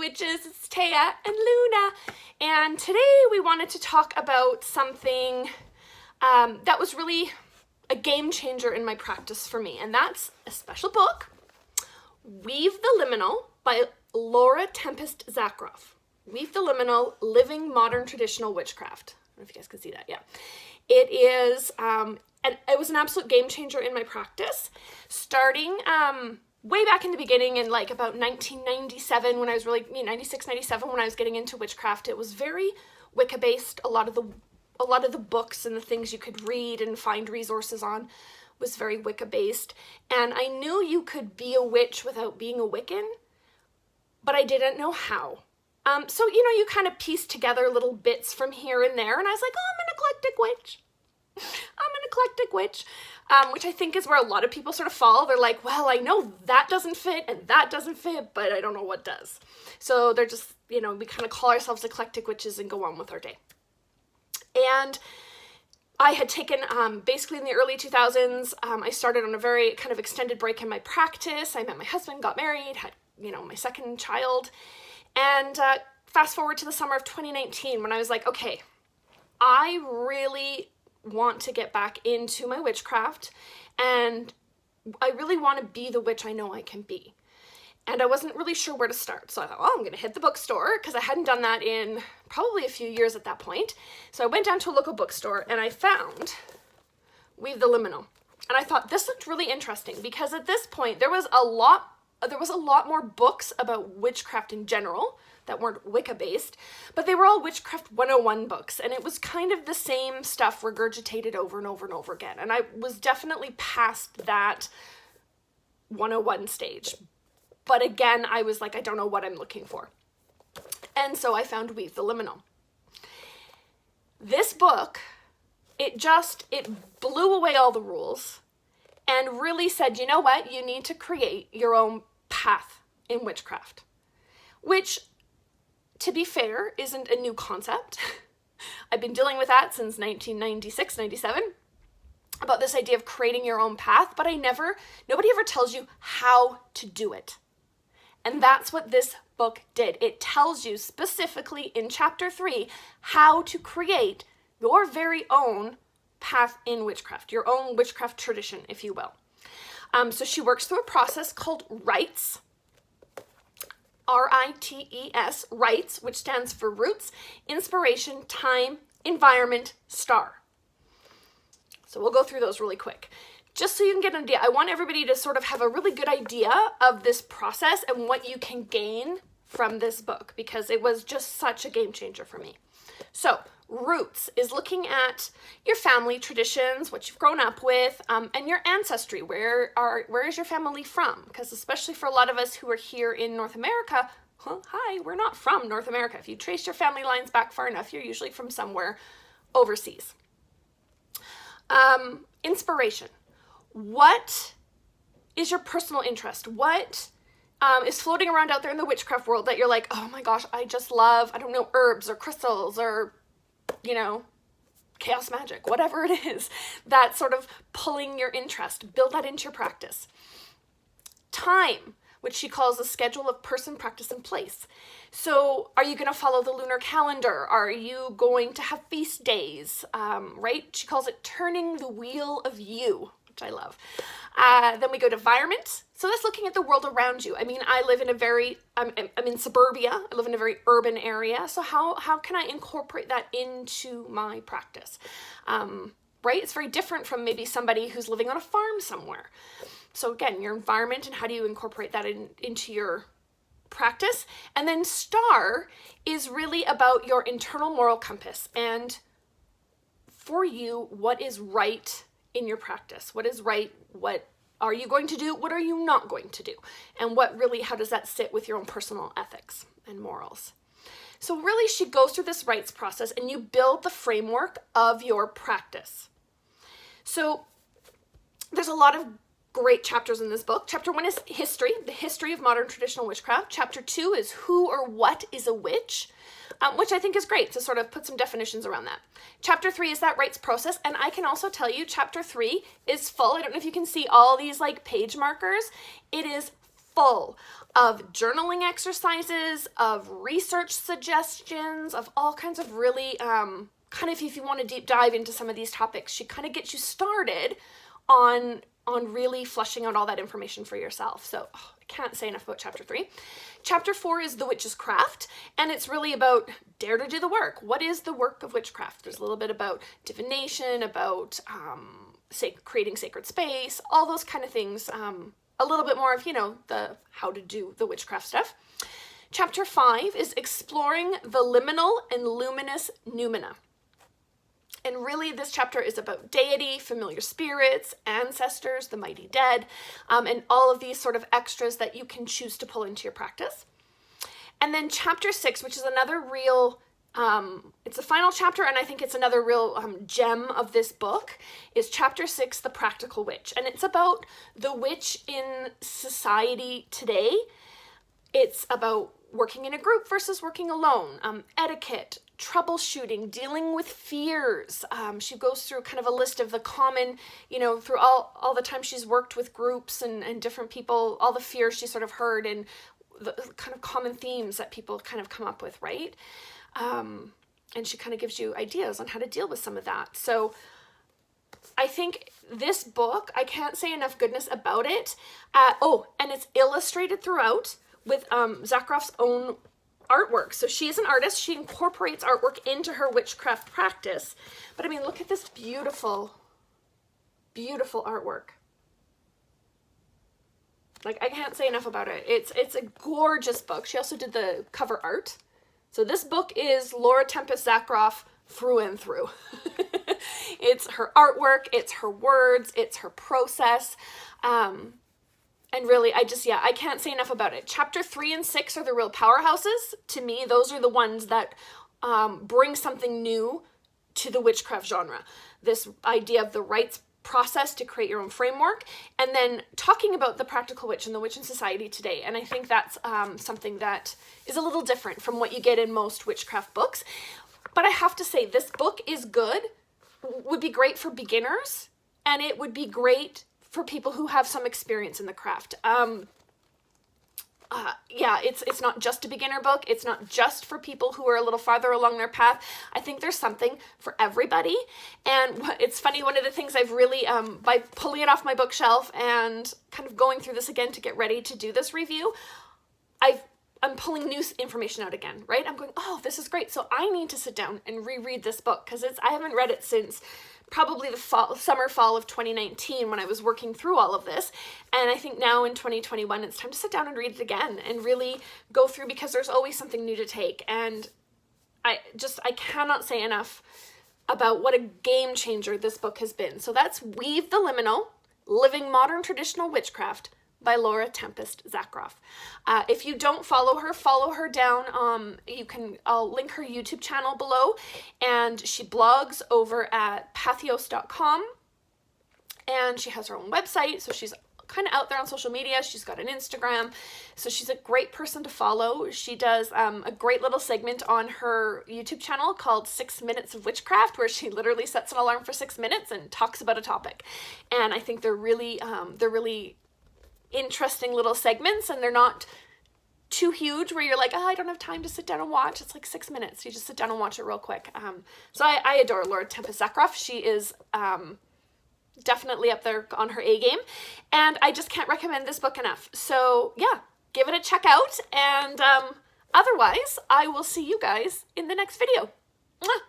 Witches. It's Taya and Luna. And today we wanted to talk about something that was really a game changer in my practice for me. And that's a special book, Weave the Liminal by Laura Tempest Zakroff. Weave the Liminal, Living Modern Traditional Witchcraft. I don't know if you guys can see that, yeah. It is, and it was an absolute game changer in my practice, starting way back in the beginning in like about 1997 when I was really, 96, 97 when I was getting into witchcraft. It was very Wicca based. A lot of the books and the things you could read and find resources on was very Wicca based. And I knew you could be a witch without being a Wiccan, but I didn't know how. So, you kind of piece together little bits from here and there, and I was like, oh, I'm an eclectic witch. Which I think is where a lot of people sort of fall. They're like, well, I know that doesn't fit and that doesn't fit, but I don't know what does. So they're just, we kind of call ourselves eclectic witches and go on with our day. And I had taken, basically in the early 2000s, I started on a very kind of extended break in my practice. I met my husband, got married, had, my second child. And fast forward to the summer of 2019 when I was like, okay, I really want to get back into my witchcraft and I really want to be the witch I know I can be. And I wasn't really sure where to start. So I thought, well, I'm going to hit the bookstore because I hadn't done that in probably a few years at that point. So I went down to a local bookstore and I found Weave the Liminal. And I thought this looked really interesting because at this point there was a lot more books about witchcraft in general that weren't Wicca based, but they were all Witchcraft 101 books, and it was kind of the same stuff regurgitated over and over and over again. And I was definitely past that 101 stage. But again, I was like, I don't know what I'm looking for. And so I found Weave the Liminal. This book, it blew away all the rules and really said, you know what? You need to create your own path in witchcraft, which, to be fair, isn't a new concept. I've been dealing with that since 1996, 97, about this idea of creating your own path, but nobody ever tells you how to do it. And that's what this book did. It tells you specifically in chapter 3 how to create your very own path in witchcraft, your own witchcraft tradition, if you will. So she works through a process called RITES, R-I-T-E-S, RITES, which stands for Roots, Inspiration, Time, Environment, Star. So we'll go through those really quick. Just so you can get an idea, I want everybody to sort of have a really good idea of this process and what you can gain from this book, because it was just such a game changer for me. So Roots is looking at your family traditions, what you've grown up with, and your ancestry. Where is your family from? Because especially for a lot of us who are here in North America, we're not from North America. If you trace your family lines back far enough, you're usually from somewhere overseas. Inspiration. What is your personal interest? What is floating around out there in the witchcraft world that you're like, oh my gosh, I just love, herbs or crystals or, chaos magic, whatever it is, that's sort of pulling your interest. Build that into your practice. Time, which she calls a schedule of person, practice, and place. So are you going to follow the lunar calendar? Are you going to have feast days? Right? She calls it turning the wheel of you, which I love. Then we go to environment. So that's looking at the world around you. I live in I'm in suburbia. I live in a very urban area. So how can I incorporate that into my practice? Right? It's very different from maybe somebody who's living on a farm somewhere. So again, your environment and how do you incorporate that into your practice? And then star is really about your internal moral compass and for you, what is right in your practice? What is right? What are you going to do? What are you not going to do? And how does that sit with your own personal ethics and morals? So really she goes through this rites process and you build the framework of your practice. So there's a lot of great chapters in this book. Chapter 1 is history, the history of modern traditional witchcraft. Chapter 2 is who or what is a witch, which I think is great to sort of put some definitions around that. Chapter 3 is that rites process, and I can also tell you chapter 3 is full. I don't know if you can see all these like page markers. It is full of journaling exercises, of research suggestions, of all kinds of really, kind of, if you want to deep dive into some of these topics, she kind of gets you started on really fleshing out all that information for yourself. So I can't say enough about chapter 3. Chapter 4 is the witch's craft, and it's really about dare to do the work. What is the work of witchcraft? There's a little bit about divination, about creating sacred space, all those kind of things. A little bit more of, the how to do the witchcraft stuff. Chapter 5 is exploring the liminal and luminous noumena. And really, this chapter is about deity, familiar spirits, ancestors, the mighty dead, and all of these sort of extras that you can choose to pull into your practice. And then chapter 6, which is another real, it's the final chapter, and I think it's another real gem of this book, is chapter 6, The Practical Witch. And it's about the witch in society today. It's about working in a group versus working alone, etiquette, troubleshooting, dealing with fears. She goes through kind of a list of the common, through all the time she's worked with groups and different people, all the fears she sort of heard and the kind of common themes that people kind of come up with, right? And she kind of gives you ideas on how to deal with some of that. So I think this book, I can't say enough goodness about it. And it's illustrated throughout with Zakroff's own artwork. So she is an artist. She incorporates artwork into her witchcraft practice. But I mean, look at this beautiful, beautiful artwork. Like, I can't say enough about it. It's a gorgeous book. She also did the cover art. So this book is Laura Tempest Zakroff through and through. It's her artwork, it's her words, it's her process. And really, I can't say enough about it. Chapter 3 and 6 are the real powerhouses. To me, those are the ones that bring something new to the witchcraft genre. This idea of the rites process to create your own framework, and then talking about the practical witch and the witch in society today. And I think that's something that is a little different from what you get in most witchcraft books. But I have to say, this book is good, would be great for beginners, and it would be great for people who have some experience in the craft. It's not just a beginner book. It's not just for people who are a little farther along their path. I think there's something for everybody. And it's funny, one of the things I've really, by pulling it off my bookshelf and kind of going through this again to get ready to do this review, I'm pulling new information out again, right? I'm going, oh, this is great. So I need to sit down and reread this book because I haven't read it since probably the fall of 2019 when I was working through all of this. And I think now in 2021, it's time to sit down and read it again and really go through, because there's always something new to take. And I cannot say enough about what a game changer this book has been. So that's Weave the Liminal, Living Modern Traditional Witchcraft by Laura Tempest Zakroff. If you don't follow her down. I'll link her YouTube channel below, and she blogs over at pathos.com, and she has her own website, so she's kind of out there on social media. She's got an Instagram, so she's a great person to follow. She does a great little segment on her YouTube channel called 6 Minutes of Witchcraft, where she literally sets an alarm for 6 minutes and talks about a topic. And I think they're really interesting little segments, and they're not too huge where you're like, I don't have time to sit down and watch. It's like 6 minutes. You just sit down and watch it real quick. So I adore Laura Tempest Zakroff. She is definitely up there on her A game, and I just can't recommend this book enough. So yeah, give it a check out, and otherwise I will see you guys in the next video. Mwah!